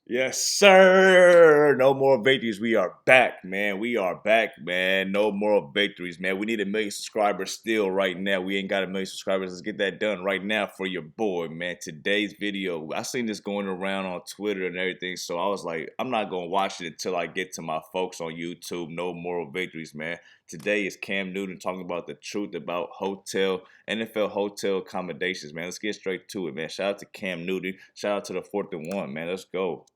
Yes, sir. No more victories. We are back, man. We are back, man. No more victories, man. We need 1 million subscribers still right now. We ain't got 1 million subscribers. Let's get that done right now for your boy, man. Today's video, I seen this going around on Twitter and everything, so I was like, I'm not going to watch it until I get to my folks on YouTube. No moral victories, man. Today is Cam Newton talking about the truth about NFL hotel accommodations, man. Let's get straight to it, man. Shout out to Cam Newton. Shout out to the 4th and 1, man. Let's go.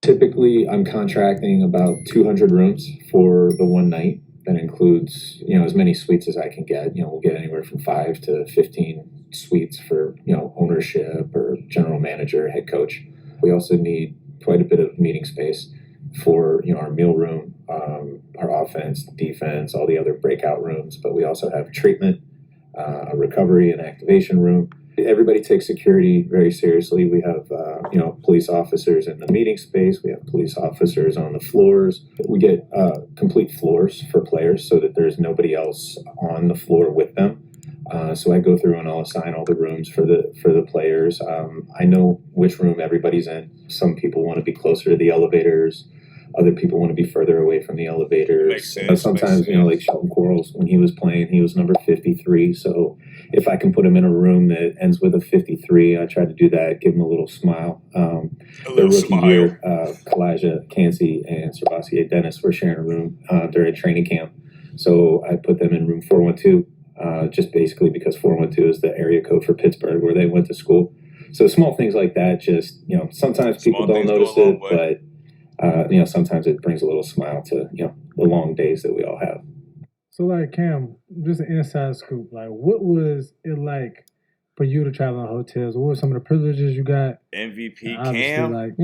Typically, I'm contracting about 200 rooms for the one night. That includes, as many suites as I can get. We'll get anywhere from 5 to 15 suites for, ownership or general manager, head coach. We also need quite a bit of meeting space for, our meal room, our offense, defense, all the other breakout rooms. But we also have treatment, a recovery and activation room. Everybody takes security very seriously. We have, police officers in the meeting space. We have police officers on the floors. We get complete floors for players so that there's nobody else on the floor with them. So I go through and I'll assign all the rooms for the players. I know which room everybody's in. Some people want to be closer to the elevators. Other people want to be further away from the elevators. Makes sense, Sometimes, like Shelton Quarles, when he was playing, he was number 53. So if I can put him in a room that ends with a 53, I try to do that, give him a little smile. The rookie year, Kalijah Cansey and Sebastian Dennis were sharing a room during training camp. So I put them in room 412, just basically because 412 is the area code for Pittsburgh where they went to school. So small things like that, just, sometimes people don't notice it, but sometimes it brings a little smile to, the long days that we all have. So, like, Cam, just an inside scoop, like, what was it like for you to travel in hotels? What were some of the privileges you got? MVP Cam? Cam? Like,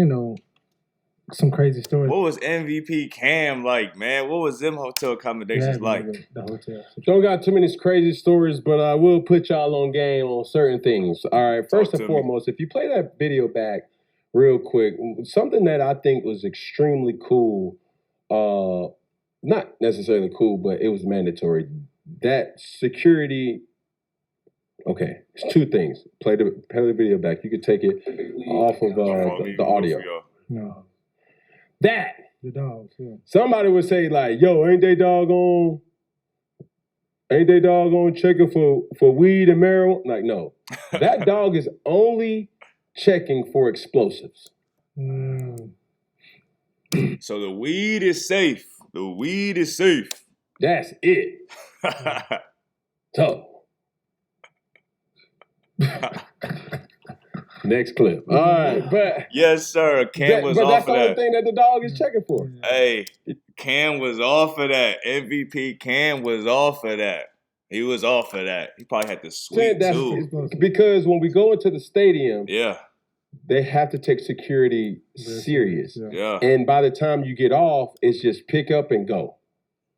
some crazy stories. What was MVP Cam like, man? What was them hotel accommodations like? The hotel. Don't got too many crazy stories, but I will put y'all on game on certain things. All right, first and foremost, if you play that video back real quick, something that I think was extremely cool, not necessarily cool, but it was mandatory. That security, okay, it's two things. Play the video back. You could take it off of the audio. No. That. The dogs, yeah. Somebody would say like, yo, ain't they doggone checking for weed and marijuana? Like, no. That dog is only checking for explosives. So the weed is safe. The weed is safe. That's it. So. Next clip. All right, but yes, sir. Cam was off of that. But that's the only thing that the dog is checking for. Hey, Cam was off of that. MVP Cam was off of that. He was off of that. He probably had to sweep too. Because when we go into the stadium, yeah, they have to take security serious. Yeah. And by the time you get off, it's just pick up and go.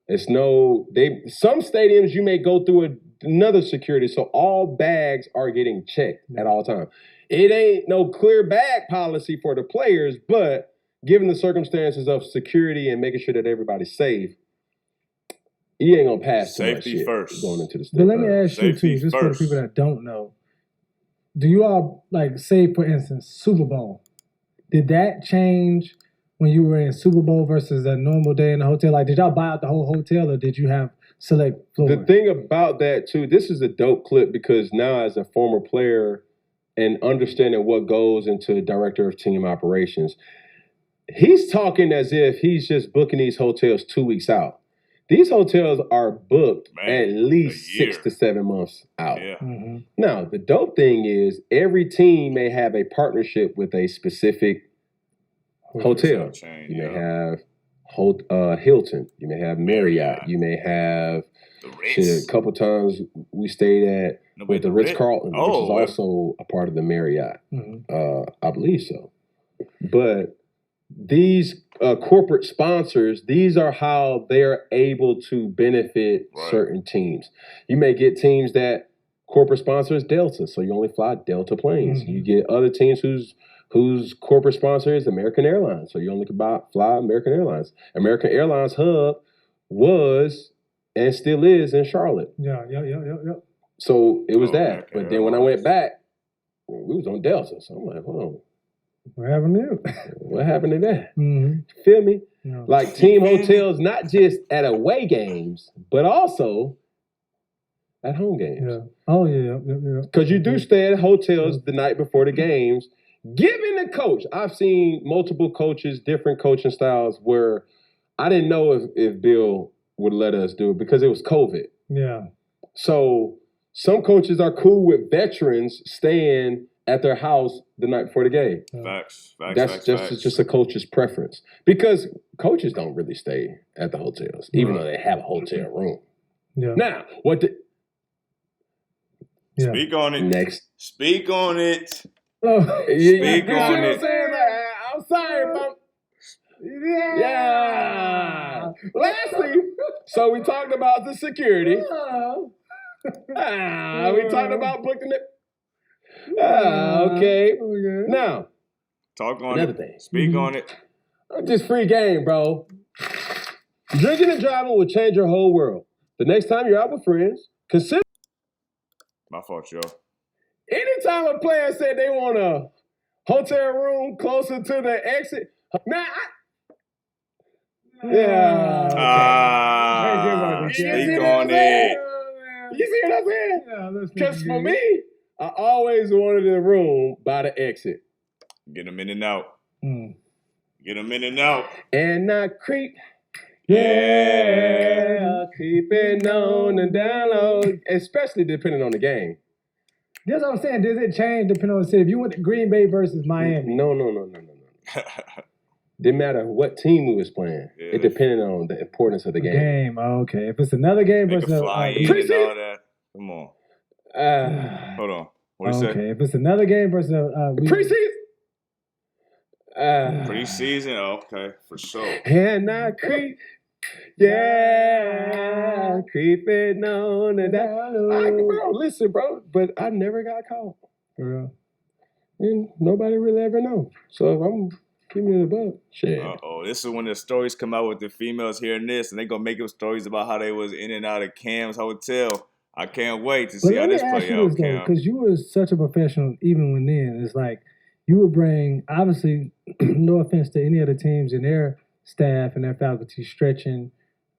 It's some stadiums you may go through another security, so all bags are getting checked at all times. It ain't no clear bag policy for the players, but given the circumstances of security and making sure that everybody's safe, he ain't gonna pass too much shit first going into the stadium. But let me ask you too, just for the people that don't know, do you all, like, say for instance, Super Bowl, did that change when you were in Super Bowl versus a normal day in the hotel? Like, did y'all buy out the whole hotel or did you have select floors? The thing about that too, this is a dope clip because now as a former player and understanding what goes into director of team operations, he's talking as if he's just booking these hotels 2 weeks out. These hotels are booked at least 6 to 7 months out. Yeah. Mm-hmm. Now, the dope thing is every team may have a partnership with a specific hotel. You may have Hilton. You may have Marriott. You may have a couple times we stayed at with the Ritz-Carlton, which is also a part of the Marriott. Mm-hmm. I believe so. But these corporate sponsors, these are how they're able to benefit certain teams. You may get teams that corporate sponsor is Delta, so you only fly Delta planes. Mm-hmm. You get other teams whose corporate sponsor is American Airlines, so you only can fly American Airlines. American Airlines hub was and still is in Charlotte. Yeah. So it was that. But then when I went back, we was on Delta. So I'm like, hold on. What happened to you? What happened to that? Mm-hmm. Feel me? Yeah. Like team hotels, not just at away games, but also at home games. Yeah. Oh yeah. Because you do stay at hotels the night before the games. Given the coach, I've seen multiple coaches, different coaching styles, where I didn't know if Bill would let us do it because it was COVID. Yeah. So some coaches are cool with veterans staying at their house the night before the game. Facts. That's just a coach's preference. Because coaches don't really stay at the hotels, even though they have a hotel room. Yeah. Now, Speak on it. Next. Speak on it. Oh, Speak on it. I'm sorry, folks. Yeah. Lastly, so we talked about the security. We talked about booking it. Okay. Now, talk on another it. Thing. Speak on it. Just free game, bro. Drinking and driving will change your whole world. The next time you're out with friends, consider. My fault, yo. Anytime a player said they want a hotel room closer to the exit, man, speak on it. You see what I'm saying? Because for me, I always wanted a room by the exit. Get them in and out. Get them in and out. And not creep. Yeah, creeping on the down low, especially depending on the game. That's what I'm saying. Does it change depending on the city? If you went to Green Bay versus Miami. No. Didn't matter what team we was playing. Yeah. It depended on the importance of the game. Okay. If it's another game versus preseason. Come on. Hold on. What you say? Okay. If it's another game versus preseason. Preseason. Okay, for sure. And I creep. Yeah, creeping on the down. Bro, listen, bro. But I never got caught. For real. And nobody really ever know. So if I'm giving it a buck, shit. This is when the stories come out with the females hearing this, and they gonna make up stories about how they was in and out of Cam's hotel. I can't wait to see how this play out, Cam. Because you were such a professional, even when then. It's like you would bring, obviously, no offense to any of the teams and their staff and their faculty stretching,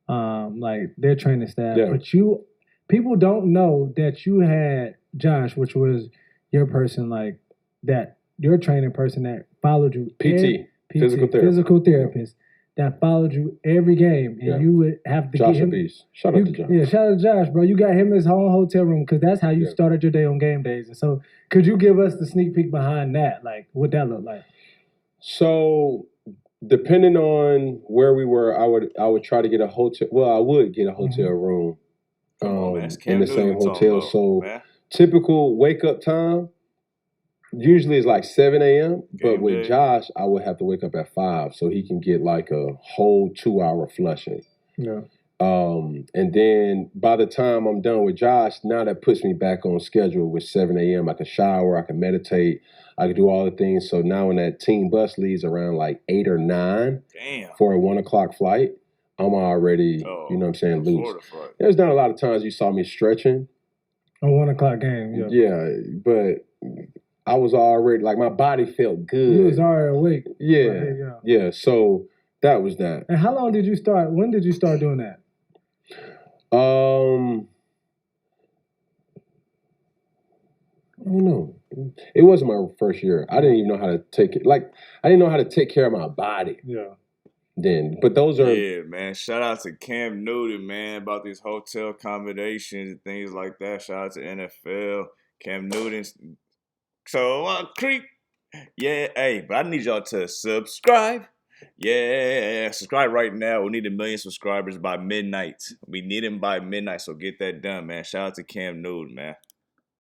like their training staff. Yeah. But people don't know that you had Josh, which was your person, like that, your training person that followed you. PT, physical therapist that followed you every game, and you would have to Josh get him. Beast. Shout out to Josh. Yeah, shout out to Josh, bro. You got him in his whole hotel room because that's how you started your day on game days. And so, could you give us the sneak peek behind that? Like, what that look like? So, depending on where we were, I would try to get a hotel. Well, I would get a hotel room in the same hotel. Typical wake up time usually is like 7 a.m. But with Josh, I would have to wake up at 5 so he can get like a whole 2-hour flushing. Yeah. And then by the time I'm done with Josh, now that puts me back on schedule with 7 a.m. I can shower, I can meditate, I can do all the things. So now when that team bus leaves around like 8 or 9 for a 1 o'clock flight, I'm already, you know what I'm saying, loose. There's not a lot of times you saw me stretching. A 1 o'clock game, yeah, but I was already, like, my body felt good. You was already awake. Yeah, so that was that. And how long did you start, when did you start doing that? I don't know. It wasn't my first year. I didn't even know how to take it. Like, I didn't know how to take care of my body. Yeah. Then, but those are... Yeah, man. Shout out to Cam Newton, man, about these hotel accommodations and things like that. Shout out to NFL. Cam Newton. So, creep. Yeah, hey, but I need y'all to subscribe. Yeah, subscribe right now. We need 1 million subscribers by midnight. We need them by midnight, so get that done, man. Shout out to Cam Newton, man.